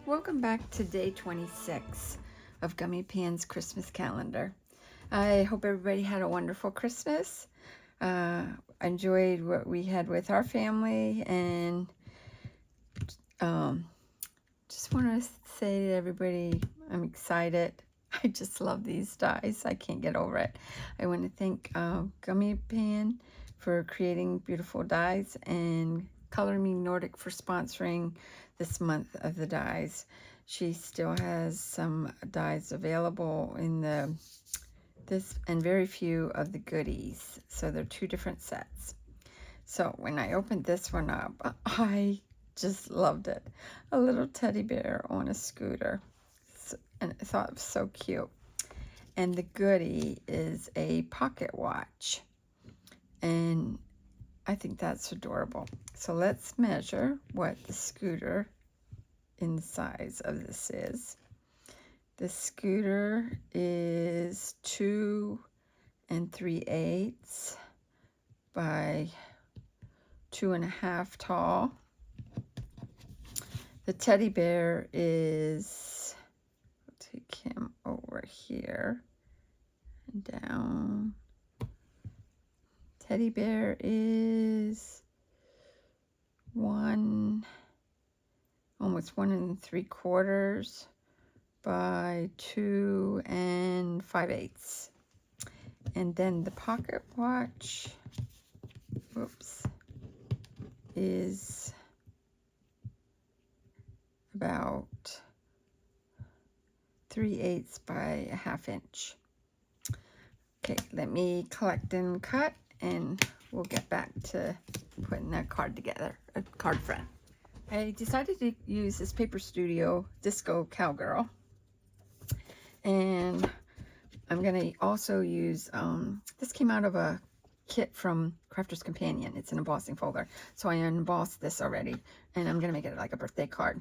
Welcome back to day 26 of Gummiapan's Christmas Calendar. I hope everybody had a wonderful Christmas. I enjoyed what we had with our family, and just want to say to everybody, I'm excited. I just love these dies. I can't get over it. I want to thank Gummiapan for creating beautiful dies, and Color Me Nordic for sponsoring this month of the dies. She still has some dies available in this and very few of the goodies. So they're two different sets. So when I opened this one up, I just loved it. A little teddy bear on a scooter. And I thought it was so cute. And the goodie is a pocket watch. And I think that's adorable. So let's measure what the scooter in the size of this is. The scooter is 2 3/8 by 2.5 tall. The teddy bear is, I'll take him over here and down. Teddy bear is almost 1 3/4 by 2 5/8. And then the pocket watch, is about 3/8 by 1/2 inch. Okay, let me collect and cut, and we'll get back to putting a card together, a card front. I decided to use this Paper Studio Disco Cowgirl, and I'm going to also use, this came out of a kit from Crafter's Companion. It's an embossing folder, so I embossed this already, and I'm going to make it like a birthday card.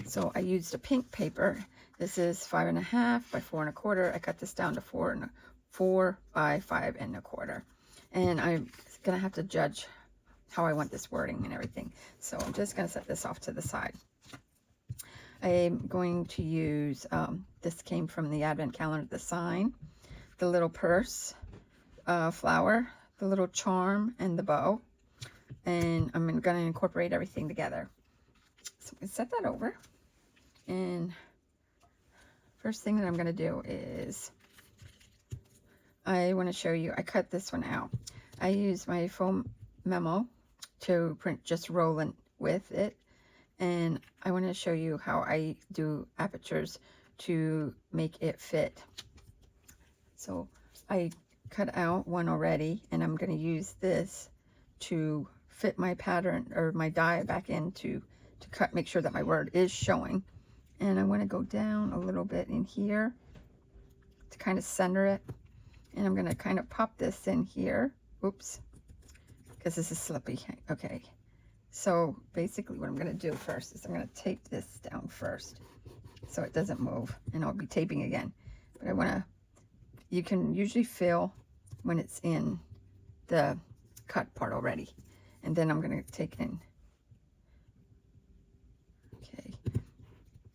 So I used a pink paper. This is 5.5 by 4 1/4. I cut this down to 4 by 5 1/4, and I'm going to have to judge how I want this wording and everything. So I'm just going to set this off to the side. I'm going to use, this came from the Advent Calendar, the sign, the little purse, flower, the little charm, and the bow. And I'm going to incorporate everything together. So I'm going to set that over. And first thing that I'm going to do is, I want to show you, I cut this one out. I use my foam memo to print just rolling with it, and I want to show you how I do apertures to make it fit. So I cut out one already, and I'm going to use this to fit my pattern or my die back into to cut, make sure that my word is showing. And I want to go down a little bit in here to kind of center it, and I'm going to kind of pop this in here. Oops, because this is slippy. Okay, so basically what I'm going to do first is I'm going to tape this down first so it doesn't move, and I'll be taping again. But I want to, you can usually feel when it's in the cut part already, and then I'm going to take in, okay,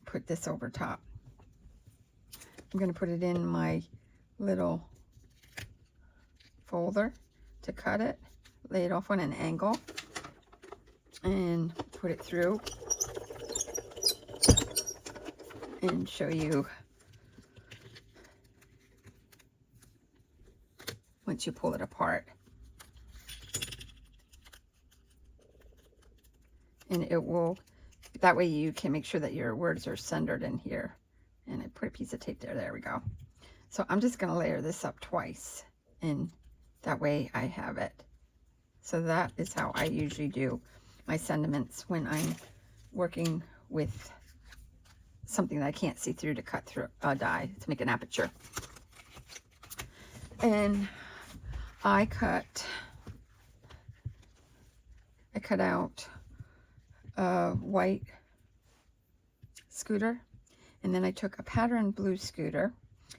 put this over top. I'm going to put it in my little folder to cut it, lay it off on an angle, and put it through and show you once you pull it apart. And it will, that way you can make sure that your words are centered in here. And I put a piece of tape there. There we go. So I'm just going to layer this up twice, and that way I have it. So that is how I usually do my sentiments when I'm working with something that I can't see through to cut through a die to make an aperture. And I cut out a white scooter, and then I took a pattern blue scooter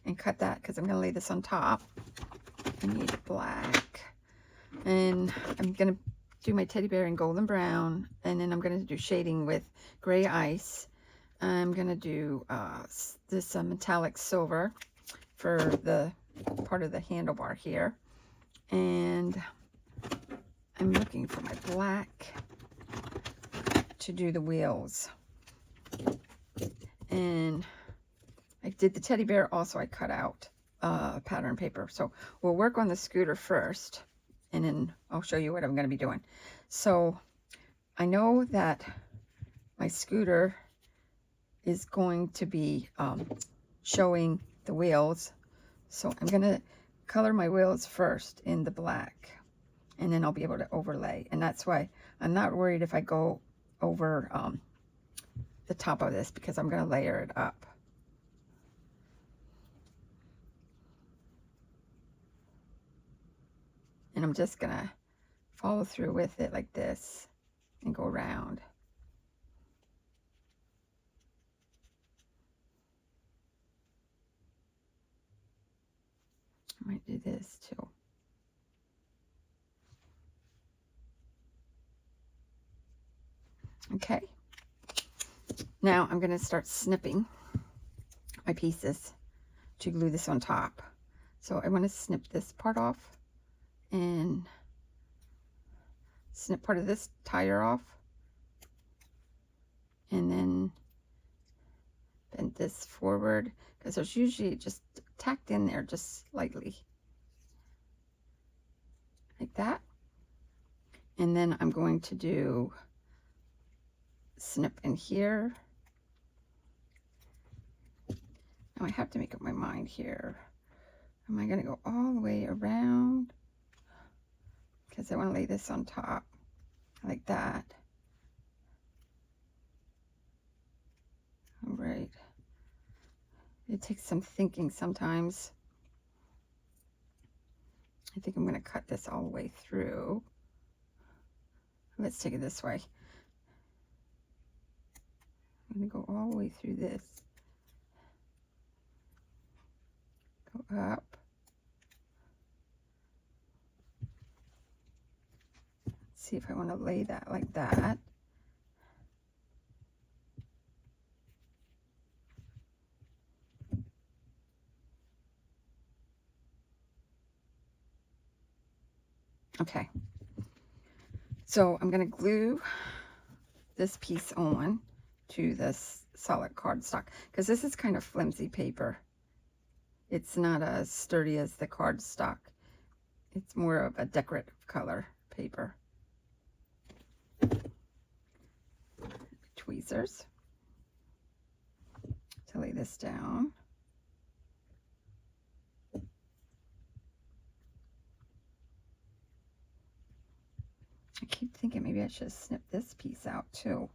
and cut that because I'm going to lay this on top. I need black, and I'm going to do my teddy bear in golden brown, and then I'm going to do shading with gray ice, I'm going to do this metallic silver for the part of the handlebar here. And I'm looking for my black to do the wheels. And I did the teddy bear also. I cut out pattern paper. So we'll work on the scooter first, and then I'll show you what I'm going to be doing. So I know that my scooter is going to be showing the wheels. So I'm going to color my wheels first in the black, and then I'll be able to overlay. And that's why I'm not worried if I go over the top of this, because I'm going to layer it up. And I'm just going to follow through with it like this and go around. I might do this too. Okay. Now I'm going to start snipping my pieces to glue this on top. So I want to snip this part off and snip part of this tire off, and then bend this forward, because there's usually just tacked in there just slightly like that. And then I'm going to do snip in here. Now I have to make up my mind here. Am I going to go all the way around? Because I want to lay this on top like that. All right. It takes some thinking sometimes. I think I'm going to cut this all the way through. Let's take it this way. I'm going to go all the way through this. Go up. See if I want to lay that like that. Okay. So I'm going to glue this piece on to this solid cardstock, because this is kind of flimsy paper. It's not as sturdy as the cardstock. It's more of a decorative color paper. Tweezers to lay this down. I keep thinking maybe I should snip this piece out too.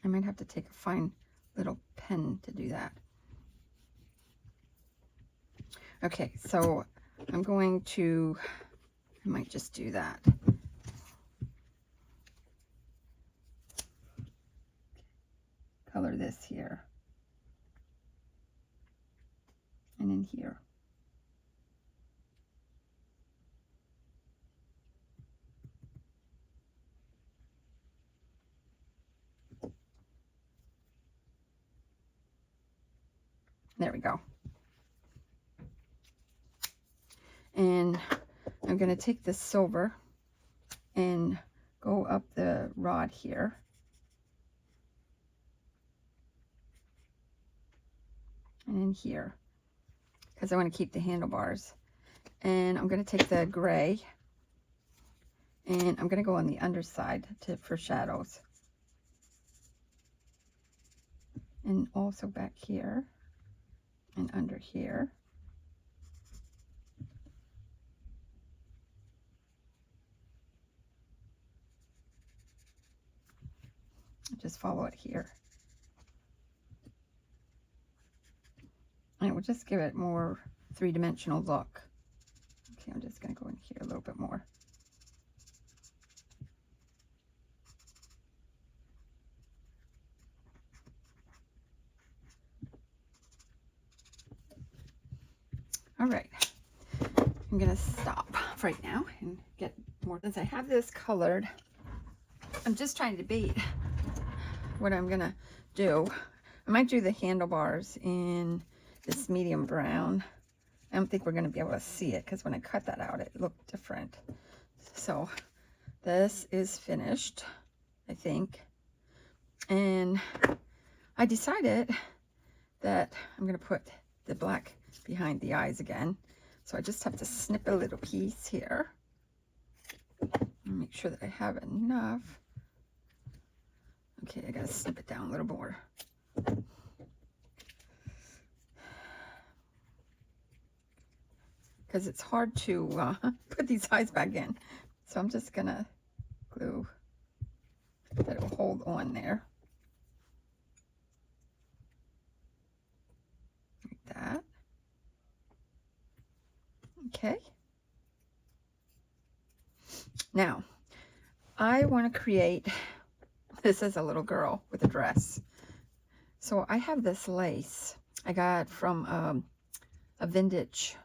I might have to take a fine little pen to do that. Okay, so I'm going to, I might just do that. Color this here. And in here. There we go. And I'm going to take this silver and go up the rod here. And in here, because I want to keep the handlebars. And I'm going to take the gray and I'm going to go on the underside for shadows. And also back here and under here. Just follow it here. And it will just give it more three-dimensional look. Okay, I'm just going to go in here a little bit more. All right, I'm going to stop right now and get more. Since I have this colored, I'm just trying to debate what I'm going to do, I might do the handlebars in this medium brown. I don't think we're going to be able to see it because when I cut that out, it looked different. So this is finished, I think. And I decided that I'm going to put the black behind the eyes again. So I just have to snip a little piece here. Make sure that I have enough. Okay, I gotta snip it down a little more. Because it's hard to put these eyes back in. So I'm just gonna glue that it will hold on there. Like that. Okay. Now, I want to create this as a little girl with a dress. So I have this lace I got from a vintage,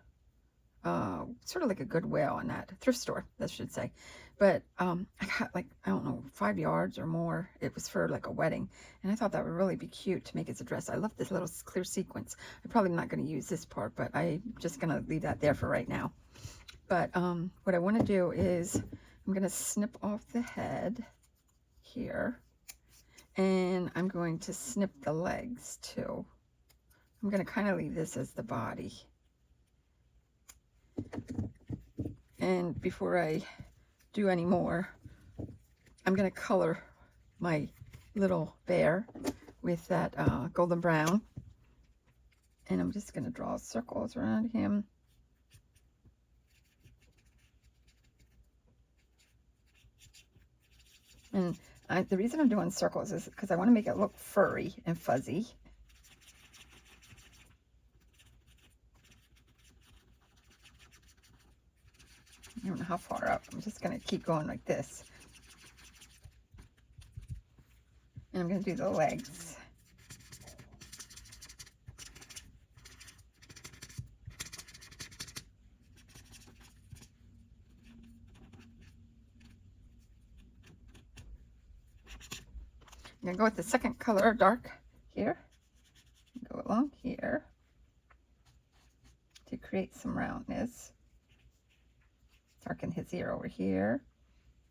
sort of like a Goodwill and that thrift store, I should say. But I got like, I don't know, 5 yards or more. It was for like a wedding. And I thought that would really be cute to make as a dress. I love this little clear sequence. I'm probably not going to use this part, but I'm just going to leave that there for right now. But what I want to do is I'm going to snip off the head here. And I'm going to snip the legs too. I'm going to kind of leave this as the body. And before I do any more, I'm going to color my little bear with that golden brown. And I'm just going to draw circles around him. And the reason I'm doing circles is because I want to make it look furry and fuzzy. I don't know how far up. I'm just going to keep going like this. And I'm going to do the legs. I'm going to go with the second color, dark, here. Go along here to create some roundness. Darken his ear over here.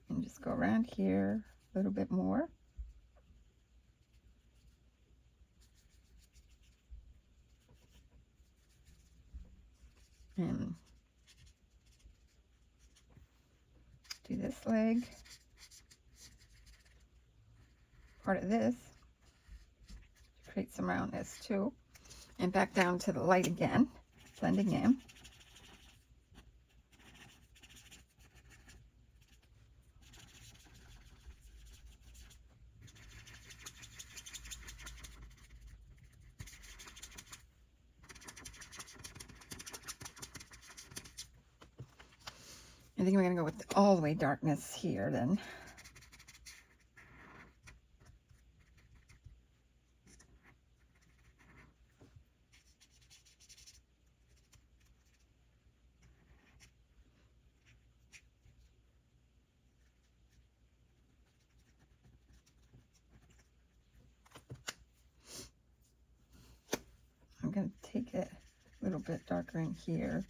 And just go around here a little bit more. And do this leg. Part of this. Create some roundness too. And back down to the light again. Blending in. I think we're going to go with all the way darkness here then. I'm going to take it a little bit darker in here.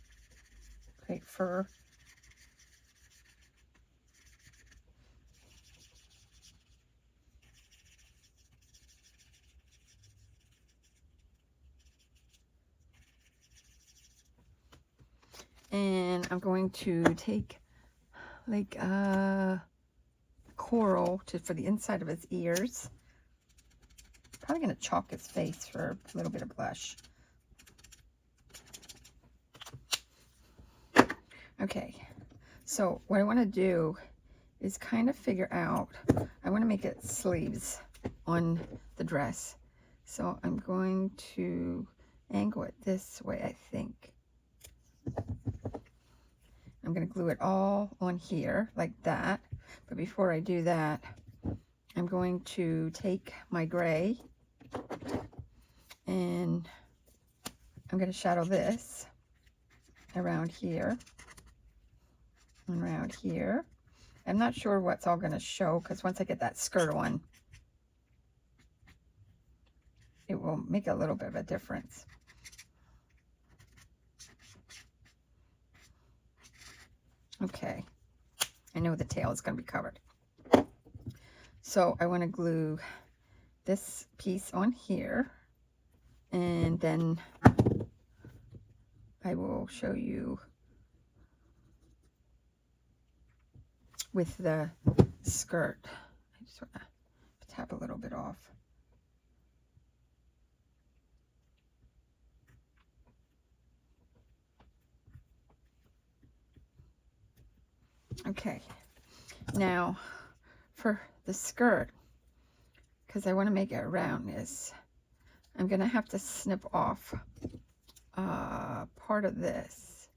Create fur. And I'm going to take like coral for the inside of his ears. Probably going to chalk his face for a little bit of blush. Okay, so what I want to do is kind of figure out, I want to make it sleeves on the dress. So I'm going to angle it this way, I think. I'm going to glue it all on here like that. But before I do that, I'm going to take my gray and I'm going to shadow this around here and around here. I'm not sure what's all going to show because once I get that skirt on, it will make a little bit of a difference. Okay, I know the tail is going to be covered. So I want to glue this piece on here, and then I will show you with the skirt. I just want to tap a little bit off. Okay, now for the skirt, because I want to make it round, is I'm going to have to snip off part of this.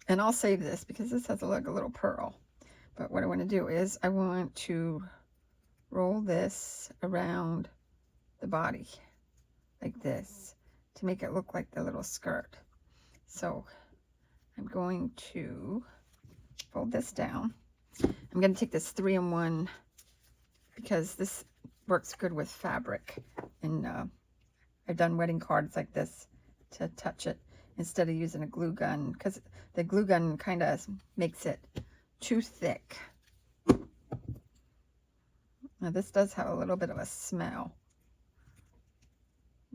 And I'll save this because this has like a little pearl. But what I want to do is I want to roll this around the body like this to make it look like the little skirt. So I'm going to fold this down. I'm going to take this 3-in-1 because this works good with fabric. And I've done wedding cards like this to touch it instead of using a glue gun, because the glue gun kind of makes it too thick. Now this does have a little bit of a smell.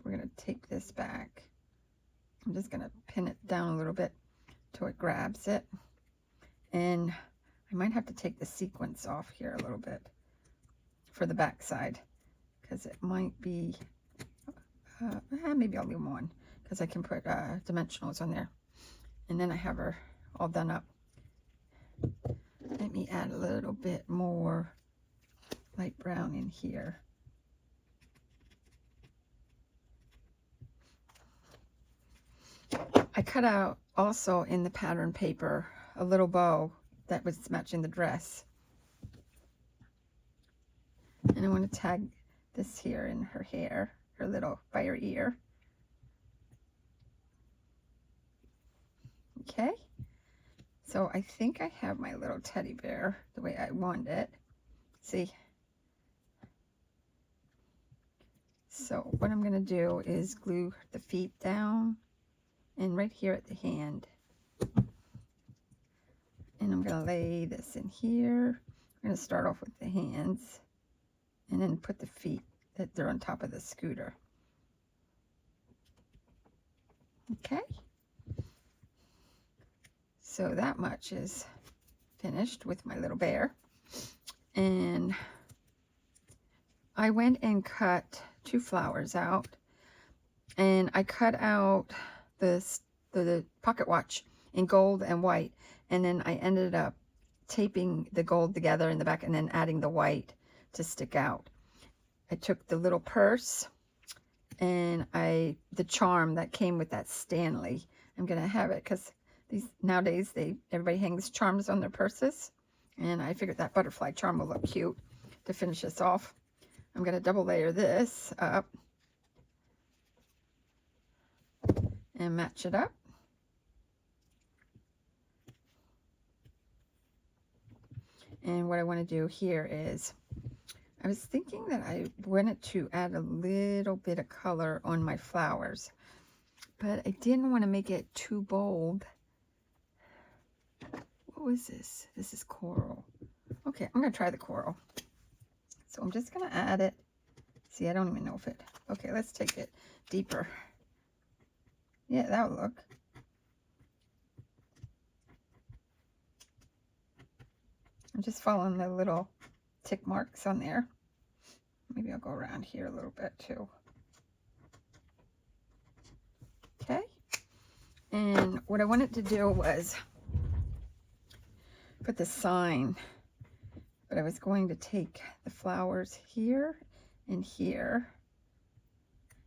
We're going to take this back. I'm just going to pin it down a little bit till it grabs it. And I might have to take the sequins off here a little bit for the back side, because it might be, maybe I'll leave them on, because I can put dimensionals on there. And then I have her all done up. Let me add a little bit more light brown in here. I cut out also in the pattern paper a little bow that was matching the dress. And I want to tag this here in her hair, her little, by her ear. Okay, so I think I have my little teddy bear the way I want it. See? So what I'm going to do is glue the feet down and right here at the hand. And I'm going to lay this in here. I'm going to start off with the hands and then put the feet that they're on top of the scooter. Okay. So that much is finished with my little bear. And I went and cut 2 flowers out. And I cut out the pocket watch in gold and white. And then I ended up taping the gold together in the back and then adding the white to stick out. I took the little purse and the charm that came with that Stanley. I'm going to have it because nowadays everybody hangs charms on their purses. And I figured that butterfly charm will look cute to finish this off. I'm going to double layer this up and match it up. And what I want to do here is, I was thinking that I wanted to add a little bit of color on my flowers, but I didn't want to make it too bold. What was this? This is coral. Okay, I'm going to try the coral. So I'm just going to add it. See, I don't even know if it... Okay, let's take it deeper. Yeah, that'll look. I'm just following the little tick marks on there. Maybe I'll go around here a little bit too. Okay. And what I wanted to do was put the sign, but I was going to take the flowers here and here,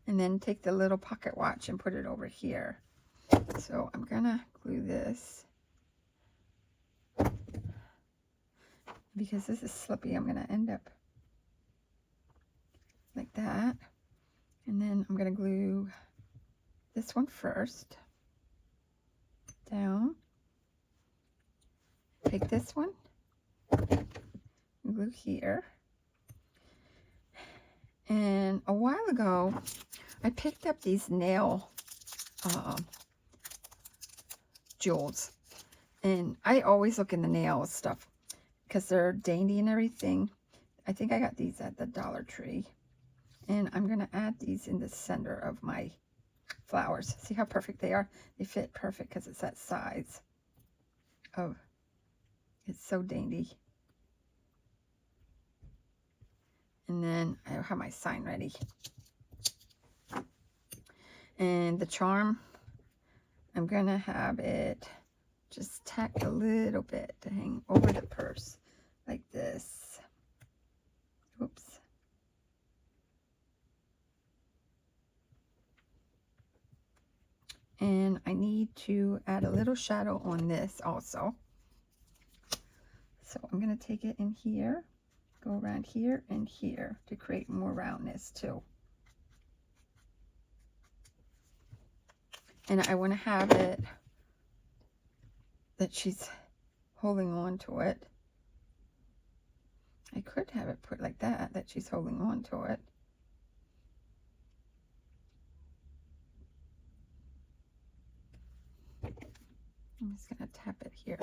and then take the little pocket watch and put it over here. So I'm gonna glue this. Because this is slippy, I'm going to end up like that. And then I'm going to glue this one first down. Take this one, glue here. And a while ago, I picked up these nail jewels. And I always look in the nail stuff because they're dainty and everything. I think I got these at the Dollar Tree. And I'm going to add these in the center of my flowers. See how perfect they are? They fit perfect because it's that size of, it's so dainty. And then I have my sign ready. And the charm, I'm going to have it just tack a little bit to hang over the purse like this. Oops. And I need to add a little shadow on this also. So I'm going to take it in here, go around here and here to create more roundness too. And I want to have it that she's holding on to it. I could have it put like that, that she's holding on to it. I'm just going to tap it here.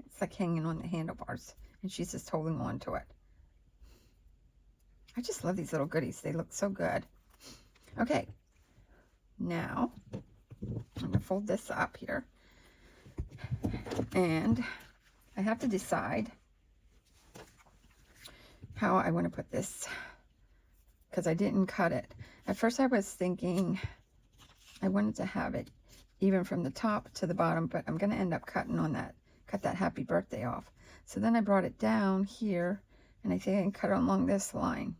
It's like hanging on the handlebars, and she's just holding on to it. I just love these little goodies. They look so good. Okay, now I'm going to fold this up here. And I have to decide how I want to put this, because I didn't cut it. At first I was thinking I wanted to have it even from the top to the bottom, but I'm going to end up cutting on that, cut that happy birthday off. So then I brought it down here, and I think I can cut it along this line.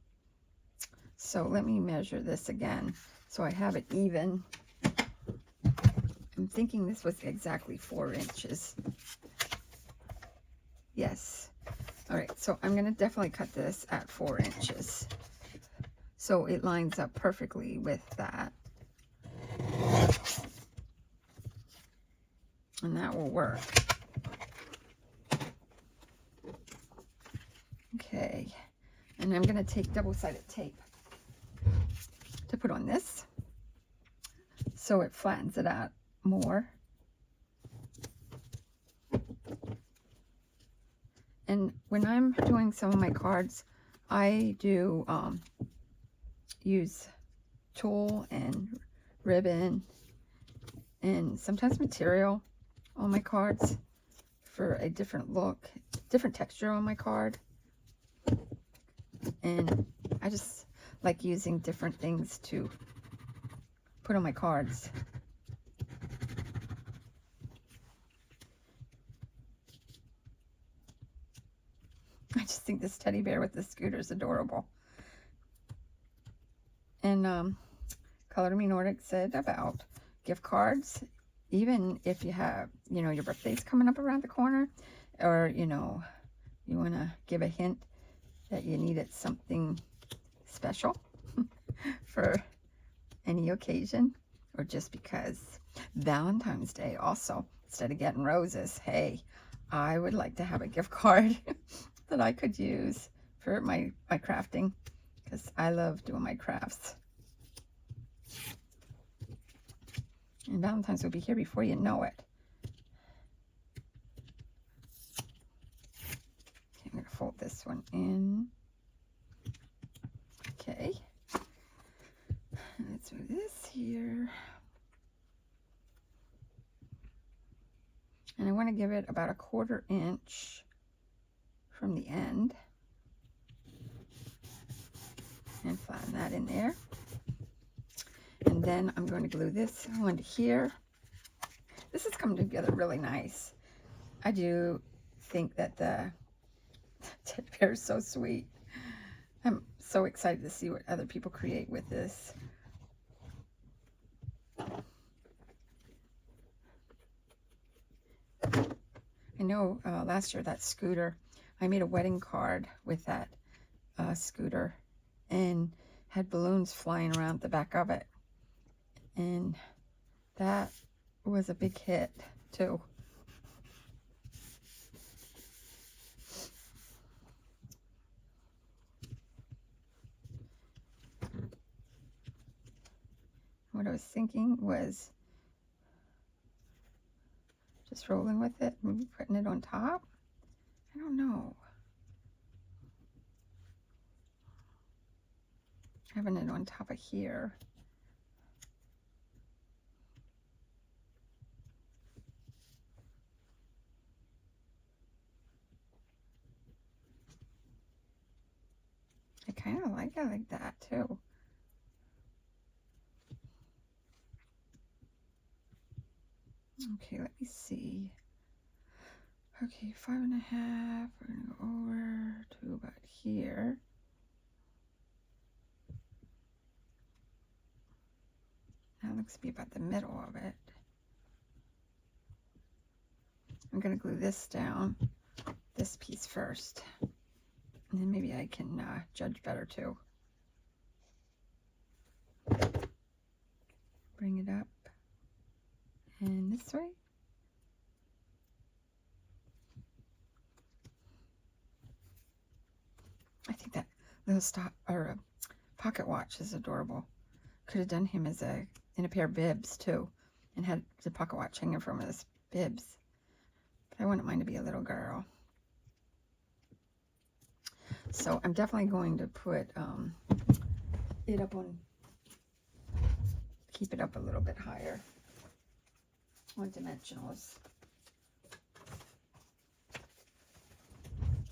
So let me measure this again so I have it even. I'm thinking this was exactly 4 inches. Yes. All right, so I'm going to definitely cut this at 4 inches. So it lines up perfectly with that. And that will work. Okay. And I'm going to take double-sided tape to put on this so it flattens it out more. And when I'm doing some of my cards, I do use tulle and ribbon and sometimes material on my cards for a different look, different texture on my card. And I just like using different things to put on my cards. I just think this teddy bear with the scooter is adorable. And Color Me Nordic said about gift cards, even if you have, you know, your birthday's coming up around the corner, or, you know, you want to give a hint that you needed something special for any occasion, or just because Valentine's Day also, instead of getting roses, hey, I would like to have a gift card that I could use for my crafting, because I love doing my crafts. And Valentine's will be here before you know it. Okay, I'm going to fold this one in. Okay. Let's move this here. And I want to give it about a 1/4 inch from the end. And flatten that in there. And then I'm going to glue this onto here. This is coming together really nice. I do think that the teddy bear is so sweet. I'm so excited to see what other people create with this. I know last year that scooter, I made a wedding card with that scooter and had balloons flying around the back of it. And that was a big hit too. what I was thinking was just rolling with it, maybe putting it on top. I don't know. Having it on top of here. I kind of like it like that too. Okay, let me see. Okay, 5.5. We're gonna go over to about here. That looks to be about the middle of it. I'm gonna glue this down, this piece first, and then maybe I can judge better too. Bring it up and this way. I think that little pocket watch is adorable. Could have done him as in a pair of bibs too, and had the pocket watch hanging from his bibs. But I wouldn't mind to be a little girl. So I'm definitely going to put it up on, keep it up a little bit higher on dimensionals.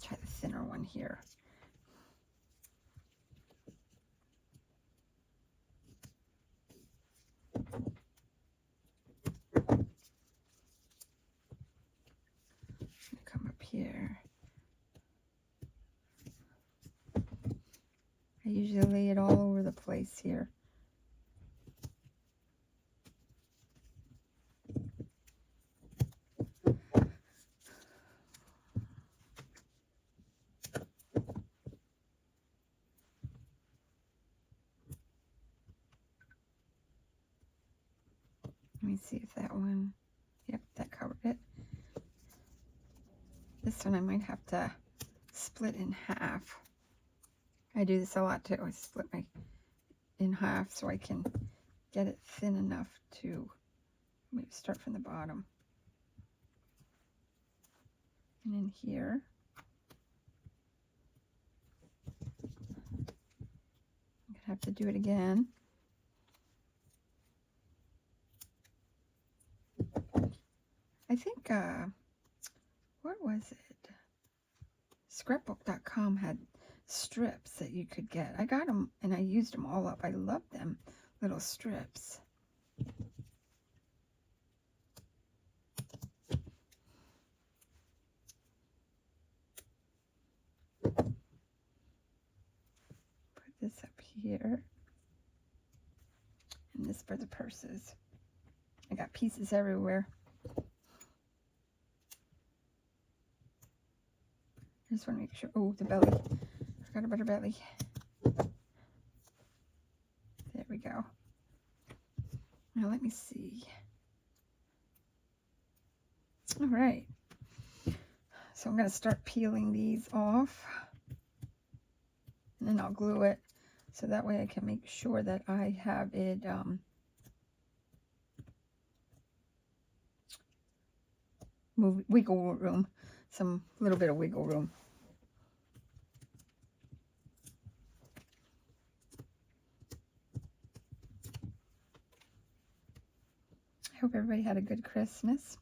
Try the thinner one here. Come up here. I usually lay it all over the place here. Let me see if that one, yep, that covered it. This one I might have to split in half. I do this a lot too. I split my in half so I can get it thin enough to maybe start from the bottom. And in here. I'm gonna have to do it again. I think, what was it? Scrapbook.com had strips that you could get. I got them and I used them all up. I love them little strips. Put this up here. And this for the purses. I got pieces everywhere. I just want to make sure. Oh, the belly. Forgot about her belly. There we go. Now let me see. All right. So I'm going to start peeling these off. And then I'll glue it so that way I can make sure that I have it wiggle room. Some little bit of wiggle room. I hope everybody had a good Christmas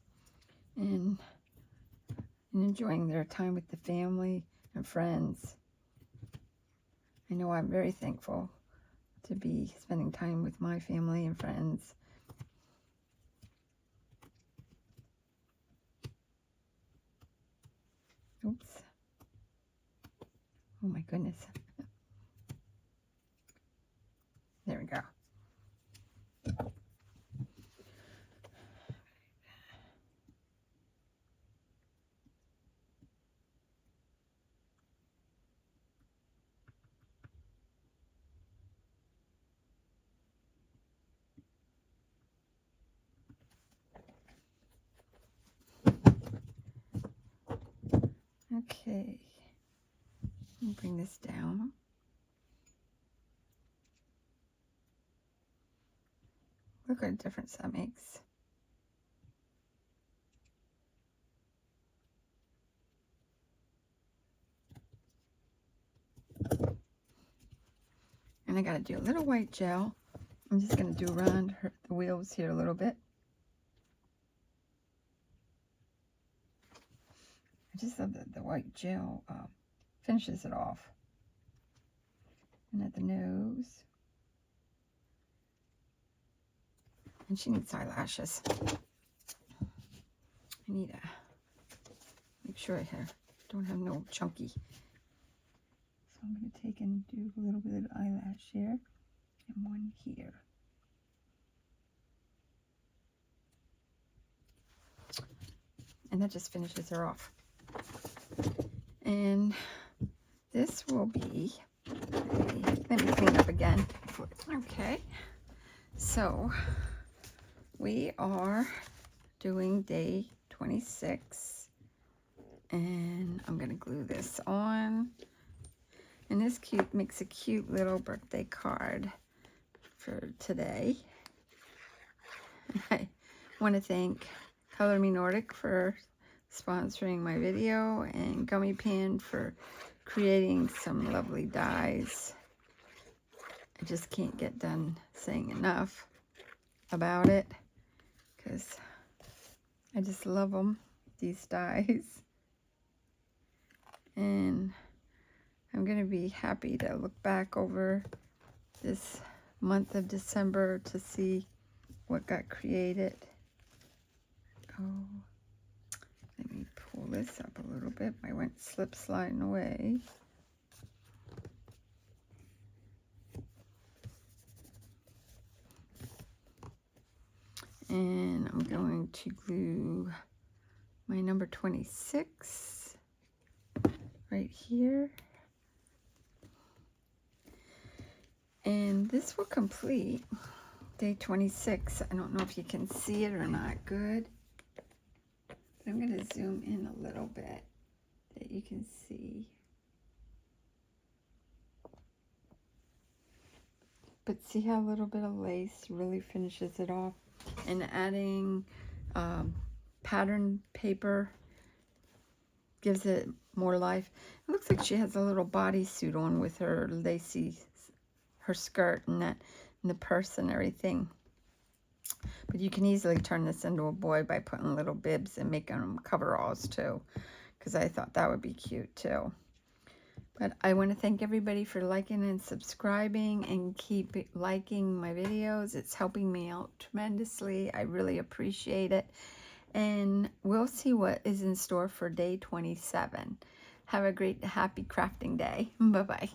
and enjoying their time with the family and friends. I know I'm very thankful to be spending time with my family and friends. Oops. Oh my goodness. There we go. Okay, let me bring this down. Look what a difference that makes. And I got to do a little white gel. I'm just going to do around the wheels here a little bit. I just love that the white gel finishes it off. And at the nose. And she needs eyelashes. I need to make sure I don't have no chunky. So I'm going to take and do a little bit of eyelash here and one here. And that just finishes her off. And this will be, let me clean up again. Okay, so we are doing day 26, and I'm gonna glue this on. And this makes a cute little birthday card for today. I want to thank Color Me Nordic for sponsoring my video, and Gummiapan for creating some lovely dies. I just can't get done saying enough about it, because I just love them, these dies. And I'm going to be happy to look back over this month of December to see what got created. Oh, let me pull this up a little bit. I went slip sliding away. And I'm going to glue my number 26 right here. And this will complete day 26. I don't know if you can see it or not good. But I'm going to zoom in a little bit that you can see. But see how a little bit of lace really finishes it off? And adding pattern paper gives it more life. It looks like she has a little bodysuit on with her lacy, her skirt and that, and the purse and everything. But you can easily turn this into a boy by putting little bibs and making them coveralls too, because I thought that would be cute too. But I want to thank everybody for liking and subscribing, and keep liking my videos. It's helping me out tremendously. I really appreciate it. And we'll see what is in store for day 27. Have a great, happy crafting day. Bye-bye.